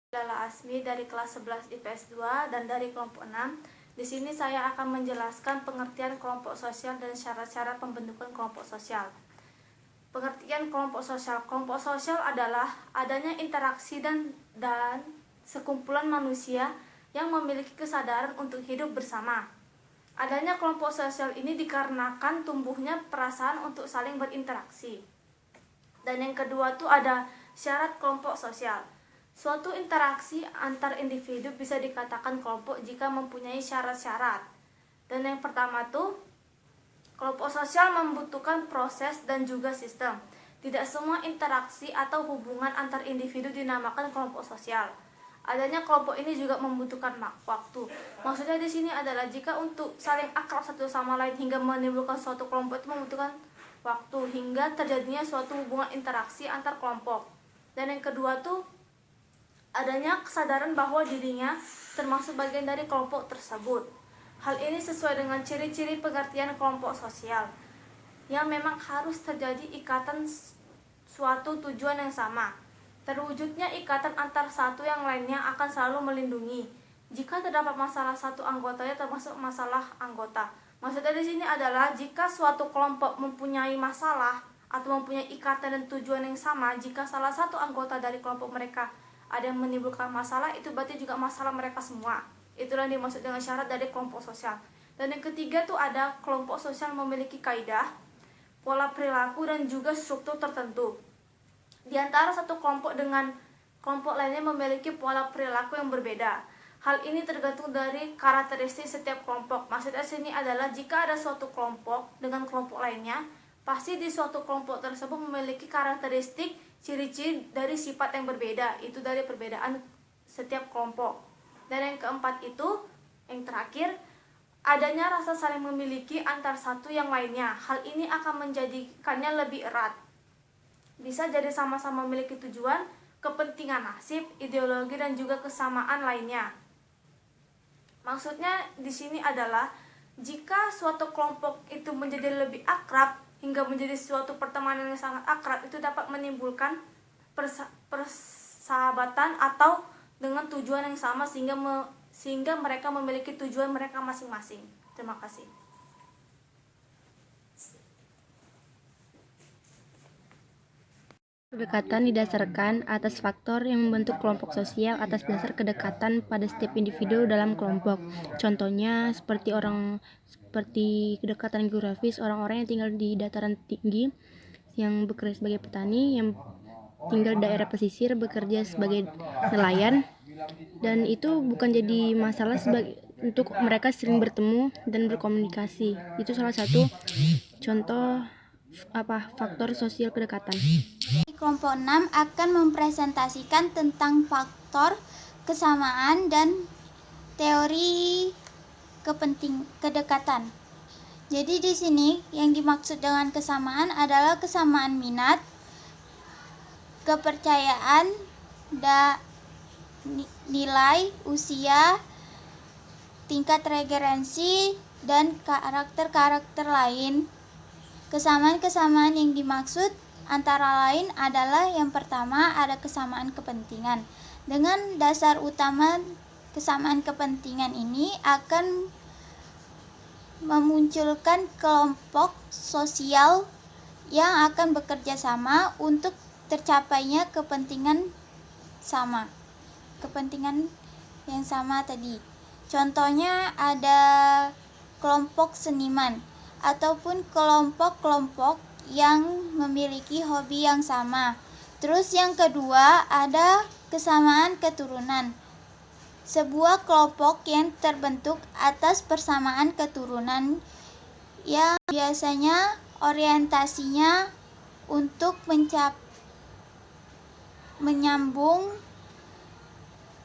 Lala Asmi dari kelas 11 IPS 2 dan dari kelompok 6. Di sini saya akan menjelaskan pengertian kelompok sosial dan syarat-syarat pembentukan kelompok sosial. Pengertian kelompok sosial. Kelompok sosial adalah adanya interaksi dan sekumpulan manusia yang memiliki kesadaran untuk hidup bersama. Adanya kelompok sosial ini dikarenakan tumbuhnya perasaan untuk saling berinteraksi. Dan yang kedua tuh ada syarat kelompok sosial. Suatu interaksi antar individu bisa dikatakan kelompok jika mempunyai syarat-syarat. Dan yang pertama tuh, kelompok sosial membutuhkan proses dan juga sistem. Tidak semua interaksi atau hubungan antar individu dinamakan kelompok sosial. Adanya kelompok ini juga membutuhkan waktu. Maksudnya di sini adalah jika untuk saling akrab satu sama lain hingga menimbulkan suatu kelompok itu membutuhkan waktu hingga terjadinya suatu hubungan interaksi antar kelompok. Dan yang kedua tuh, adanya kesadaran bahwa dirinya termasuk bagian dari kelompok tersebut. Hal ini sesuai dengan ciri-ciri pengertian kelompok sosial, yang memang harus terjadi ikatan suatu tujuan yang sama. Terwujudnya ikatan antar satu yang lainnya akan selalu melindungi. Jika terdapat masalah satu anggotanya termasuk masalah anggota. Maksudnya di sini adalah jika suatu kelompok mempunyai masalah atau mempunyai ikatan dan tujuan yang sama, jika salah satu anggota dari kelompok mereka ada yang menimbulkan masalah, itu berarti juga masalah mereka semua. Itulah yang dimaksud dengan syarat dari kelompok sosial. Dan yang ketiga tuh ada kelompok sosial memiliki kaidah, pola perilaku dan juga struktur tertentu. Di antara satu kelompok dengan kelompok lainnya memiliki pola perilaku yang berbeda. Hal ini tergantung dari karakteristik setiap kelompok. Maksudnya sini adalah jika ada suatu kelompok dengan kelompok lainnya, pasti di suatu kelompok tersebut memiliki karakteristik ciri-ciri dari sifat yang berbeda. Itu dari perbedaan setiap kelompok. Dan yang keempat itu, yang terakhir, adanya rasa saling memiliki antar satu yang lainnya. Hal ini akan menjadikannya lebih erat. Bisa jadi sama-sama memiliki tujuan, kepentingan nasib, ideologi dan juga kesamaan lainnya. Maksudnya di sini adalah jika suatu kelompok itu menjadi lebih akrab hingga menjadi suatu pertemanan yang sangat akrab, itu dapat menimbulkan persahabatan atau dengan tujuan yang sama sehingga mereka memiliki tujuan mereka masing-masing. Terima kasih. Kedekatan didasarkan atas faktor yang membentuk kelompok sosial atas dasar kedekatan pada setiap individu dalam kelompok. Contohnya seperti kedekatan geografis, orang-orang yang tinggal di dataran tinggi yang bekerja sebagai petani, yang tinggal di daerah pesisir bekerja sebagai nelayan, dan itu bukan jadi masalah untuk mereka sering bertemu dan berkomunikasi. Itu salah satu contoh faktor sosial kedekatan. Kelompok 6 akan mempresentasikan tentang faktor kesamaan dan teori kedekatan. Jadi di sini yang dimaksud dengan kesamaan adalah kesamaan minat, kepercayaan, nilai, usia, tingkat referensi, dan karakter-karakter lain. Kesamaan-kesamaan yang dimaksud antara lain adalah yang pertama ada kesamaan kepentingan. Dengan dasar utama kesamaan kepentingan ini akan memunculkan kelompok sosial yang akan bekerja sama untuk tercapainya kepentingan yang sama tadi. Contohnya ada kelompok seniman ataupun kelompok-kelompok yang memiliki hobi yang sama. Terus yang kedua ada kesamaan keturunan. Sebuah kelompok yang terbentuk atas persamaan keturunan yang biasanya orientasinya untuk menyambung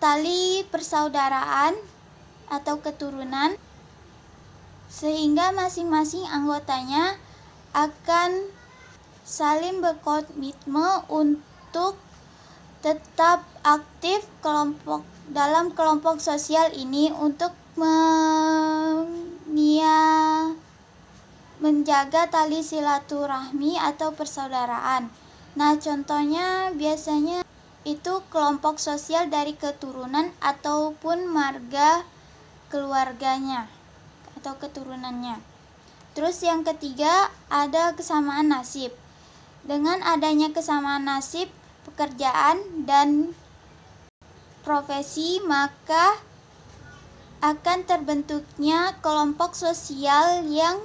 tali persaudaraan atau keturunan, sehingga masing-masing anggotanya akan saling berkomitmen untuk tetap aktif dalam kelompok sosial ini untuk menjaga tali silaturahmi atau persaudaraan. Nah, contohnya biasanya itu kelompok sosial dari keturunan ataupun marga keluarganya atau keturunannya. Terus yang ketiga ada kesamaan nasib. Dengan adanya kesamaan nasib, pekerjaan dan profesi, maka akan terbentuknya kelompok sosial yang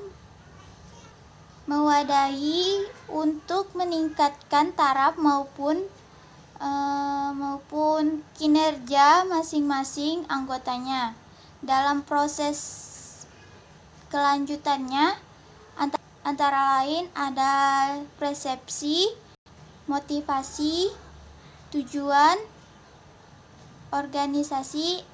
mewadahi untuk meningkatkan taraf maupun kinerja masing-masing anggotanya. Dalam proses kelanjutannya antara lain ada persepsi, motivasi, tujuan, organisasi,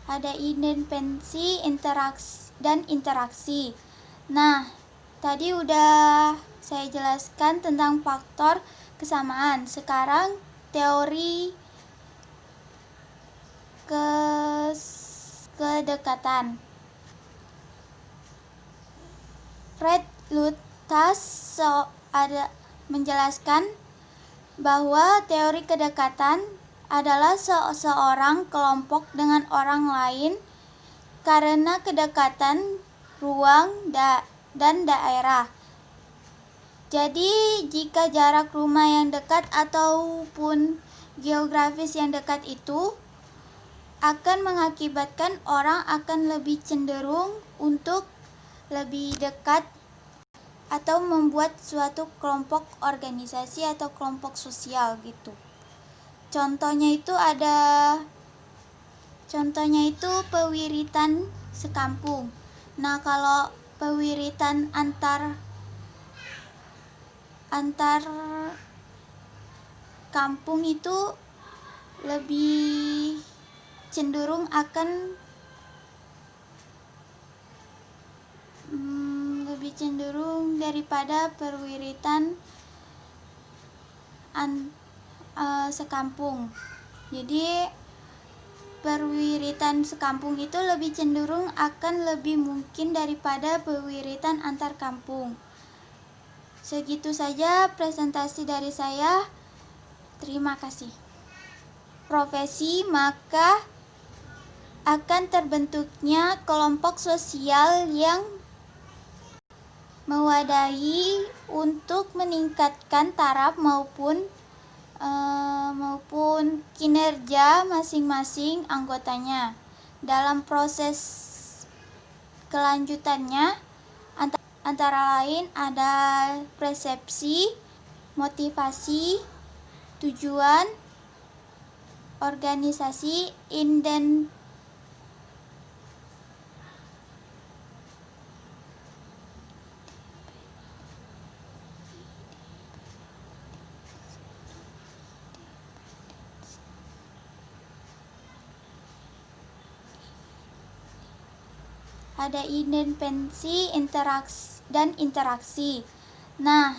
ada independensi, interaksi. Nah, tadi udah saya jelaskan tentang faktor kesamaan. Sekarang teori kedekatan. Fred Lutas ada menjelaskan bahwa teori kedekatan adalah seorang kelompok dengan orang lain karena kedekatan ruang dan daerah. Jadi jika jarak rumah yang dekat ataupun geografis yang dekat itu akan mengakibatkan orang akan lebih cenderung untuk lebih dekat atau membuat suatu kelompok organisasi atau kelompok sosial gitu. Contohnya itu pewiritan sekampung. Nah, kalau pewiritan antar kampung itu lebih cenderung daripada pewiritan sekampung. Jadi pewiritan sekampung itu lebih cenderung akan lebih mungkin daripada pewiritan antar kampung. Segitu saja presentasi dari saya. Terima kasih. Profesi, maka akan terbentuknya kelompok sosial yang mewadahi untuk meningkatkan taraf maupun kinerja masing-masing anggotanya. Dalam proses kelanjutannya antara lain ada persepsi, motivasi, tujuan, organisasi, ada independensi, interaksi. Nah,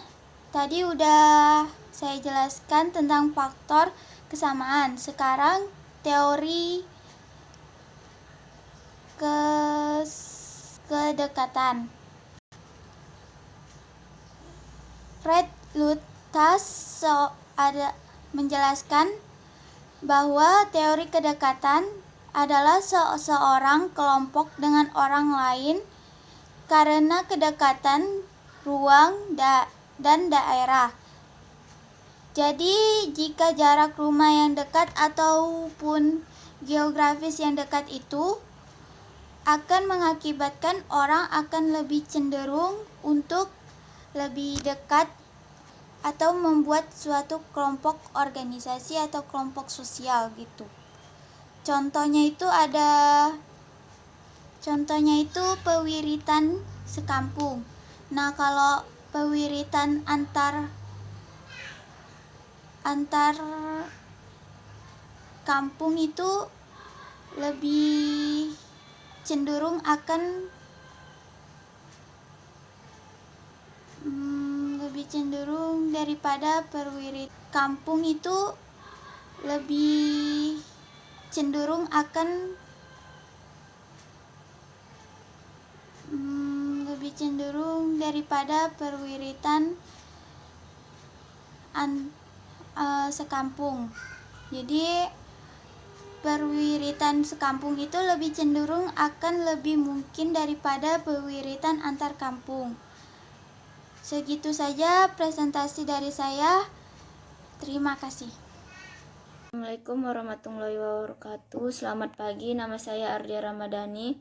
tadi udah saya jelaskan tentang faktor kesamaan. Sekarang teori kedekatan. Fred Lutas ada menjelaskan bahwa teori kedekatan adalah seorang kelompok dengan orang lain karena kedekatan ruang dan daerah. Jadi jika jarak rumah yang dekat ataupun geografis yang dekat itu akan mengakibatkan orang akan lebih cenderung untuk lebih dekat atau membuat suatu kelompok organisasi atau kelompok sosial gitu. Contohnya itu pewiritan sekampung. Nah, kalau pewiritan antar kampung itu lebih cenderung akan cenderung daripada perwira. Kampung itu lebih cenderung akan lebih cenderung daripada perwiritan sekampung. Jadi perwiritan sekampung itu lebih cenderung akan lebih mungkin daripada perwiritan antar kampung. Segitu saja presentasi dari saya. Terima kasih. Assalamualaikum warahmatullahi wabarakatuh. Selamat pagi, nama saya Ardia Ramadhani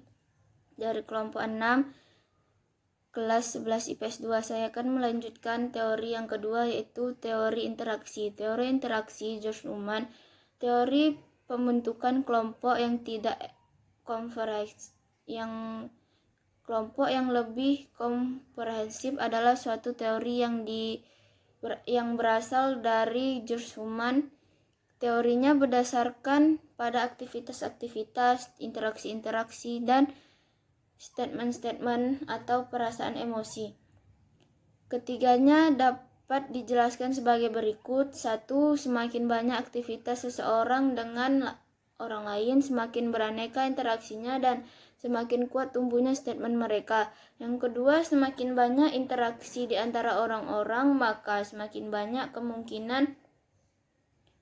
dari kelompok 6 kelas 11 IPS 2. Saya akan melanjutkan teori yang kedua, yaitu teori interaksi. Teori interaksi George Luhmann, teori pembentukan kelompok yang tidak komprehensif. Kelompok yang lebih komprehensif adalah suatu teori yang berasal dari George Luhmann. Teorinya berdasarkan pada aktivitas-aktivitas, interaksi-interaksi, dan statement-statement atau perasaan emosi. Ketiganya dapat dijelaskan sebagai berikut. 1. Semakin banyak aktivitas seseorang dengan orang lain, semakin beraneka interaksinya dan semakin kuat tumbuhnya statement mereka. Yang kedua, semakin banyak interaksi di antara orang-orang, maka semakin banyak kemungkinan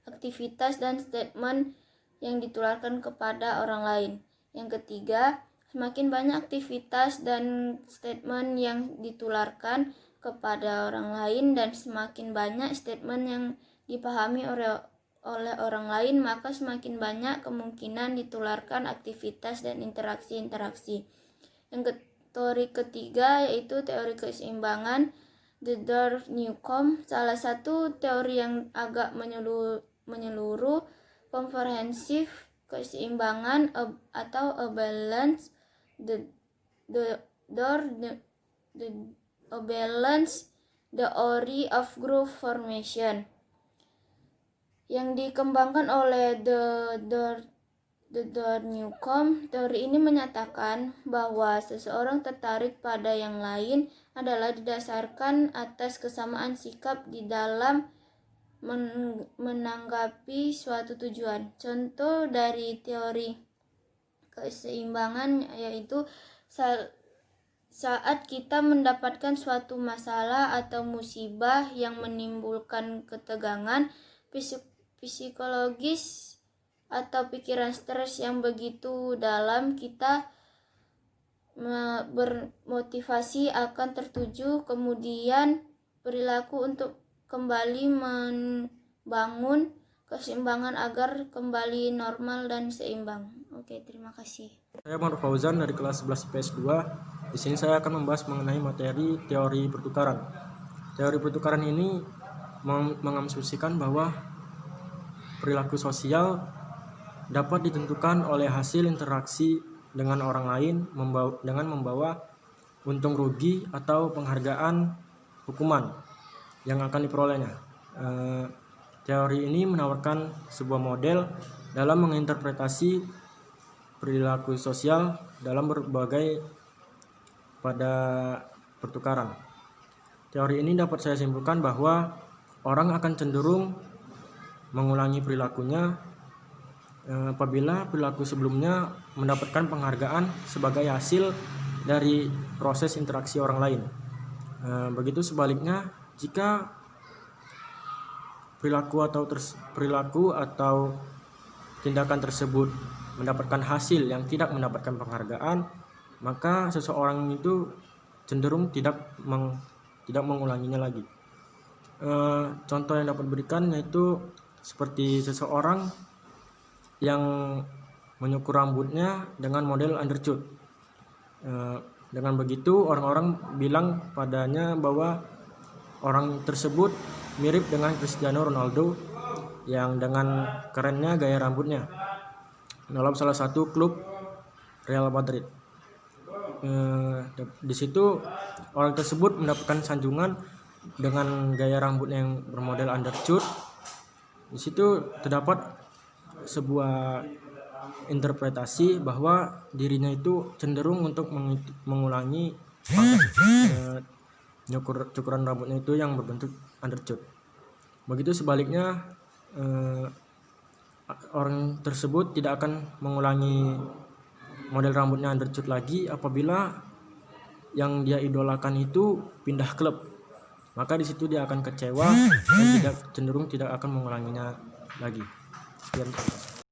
aktivitas dan statement yang ditularkan kepada orang lain. Yang ketiga, semakin banyak aktivitas dan statement yang ditularkan kepada orang lain dan semakin banyak statement yang dipahami oleh orang lain, maka semakin banyak kemungkinan ditularkan aktivitas dan interaksi-interaksi. Teori ketiga yaitu teori keseimbangan Theodor Newcomb, salah satu teori yang agak menyeluruh, komprehensif, keseimbangan atau a balance, a balance theory of group formation yang dikembangkan oleh Theodor Newcomb. Teori ini menyatakan bahwa seseorang tertarik pada yang lain adalah didasarkan atas kesamaan sikap di dalam menanggapi suatu tujuan. Contoh dari teori keseimbangan yaitu saat kita mendapatkan suatu masalah atau musibah yang menimbulkan ketegangan psikologis atau pikiran stres yang begitu dalam, kita bermotivasi akan tertuju, kemudian perilaku untuk kembali membangun keseimbangan agar kembali normal dan seimbang. Oke, terima kasih. Saya Muhammad Fauzan dari kelas 11 IPS 2. Di sini saya akan membahas mengenai materi teori pertukaran. Teori pertukaran ini mengasumsikan bahwa perilaku sosial dapat ditentukan oleh hasil interaksi dengan orang lain dengan membawa untung rugi atau penghargaan hukuman yang akan diperolehnya. Teori ini menawarkan sebuah model dalam menginterpretasi perilaku sosial dalam berbagai pada pertukaran. Teori ini dapat saya simpulkan bahwa orang akan cenderung mengulangi perilakunya apabila perilaku sebelumnya mendapatkan penghargaan sebagai hasil dari proses interaksi orang lain. Begitu sebaliknya, jika perilaku atau tindakan tersebut mendapatkan hasil yang tidak mendapatkan penghargaan, maka seseorang itu cenderung tidak mengulanginya lagi. Contoh yang dapat diberikan yaitu seperti seseorang yang menyukur rambutnya dengan model undercut. Dengan begitu orang-orang bilang padanya bahwa orang tersebut mirip dengan Cristiano Ronaldo yang dengan kerennya gaya rambutnya dalam salah satu klub Real Madrid. Di situ orang tersebut mendapatkan sanjungan dengan gaya rambut yang bermodel undercut. Di situ terdapat sebuah interpretasi bahwa dirinya itu cenderung untuk mengulangi cukuran rambutnya itu yang berbentuk undercut. Begitu sebaliknya, orang tersebut tidak akan mengulangi model rambutnya undercut lagi apabila yang dia idolakan itu pindah klub. Maka di situ dia akan kecewa dan cenderung tidak akan mengulanginya lagi. Sekian.